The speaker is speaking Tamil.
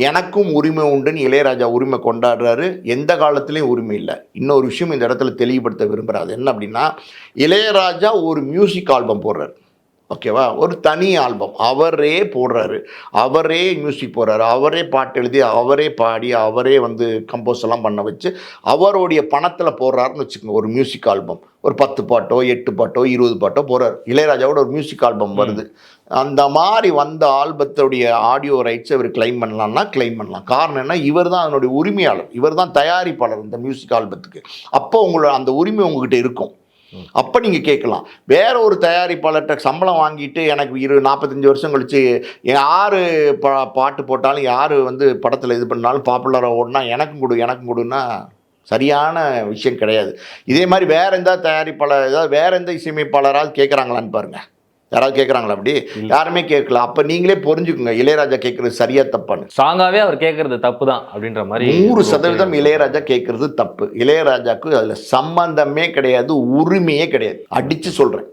எனக்கும் உரிமை உண்டுன்னு இளையராஜா உரிமை கொண்டாடுறாரு. எந்த காலத்துலேயும் உரிமை இல்லை. இன்னொரு விஷயம் இந்த இடத்துல தெளிவுபடுத்த விரும்புகிறாரு. என்ன அப்படின்னா, இளையராஜா ஒரு மியூசிக் ஆல்பம் போடுறாரு. ஓகேவா? ஒரு தனி ஆல்பம் அவரே போடுறாரு, அவரே மியூசிக் போடுறாரு, அவரே பாட்டு எழுதி, அவரே பாடி, அவரே கம்போஸ் எல்லாம் பண்ண வச்சு, அவருடைய பணத்தில் போடுறாருன்னு வச்சுக்கோங்க. ஒரு மியூசிக் ஆல்பம் ஒரு 10 பாட்டோ 8 பாட்டோ 20 பாட்டோ போடுறாரு. இளையராஜாவோட ஒரு மியூசிக் ஆல்பம் வருது. அந்த மாதிரி வந்த ஆல்பத்துடைய ஆடியோ ரைட்ஸ் இவர் கிளைம் பண்ணலாம்னா கிளைம் பண்ணலாம். காரணம் என்ன? இவர் தான் அதனுடைய உரிமையாளர், இவர் தான் தயாரிப்பாளர் இந்த மியூசிக் ஆல்பத்துக்கு. அப்போ உங்களோட அந்த உரிமை உங்ககிட்ட இருக்கும். அப்போ நீங்கள் கேட்கலாம். வேற ஒரு தயாரிப்பாளர்கிட்ட சம்பளம் வாங்கிட்டு எனக்கு 45 வருஷம் கழிச்சு யார் பாட்டு போட்டாலும் யார் படத்தில் இது பண்ணாலும் பாப்புலராக ஓடினா எனக்கும் கொடுன்னா சரியான விஷயம் கிடையாது. இதே மாதிரி வேற எந்த தயாரிப்பாளர் ஏதாவது வேற எந்த இசையமைப்பாளராவது கேட்குறாங்களான்னு பாருங்க. யாராவது கேட்குறாங்களா? அப்படி யாருமே கேட்கல. அப்போ நீங்களே புரிஞ்சுக்குங்க இளையராஜா கேட்குறது சரியா தப்பான்னு. ஸ்ட்ராங்காகவே அவர் கேட்குறது தப்பு தான் அப்படின்ற மாதிரி 100% இளையராஜா கேட்குறது தப்பு. இளையராஜாவுக்கு அதில் சம்பந்தமே கிடையாது, உரிமையே கிடையாது. அடித்து சொல்கிறேன்.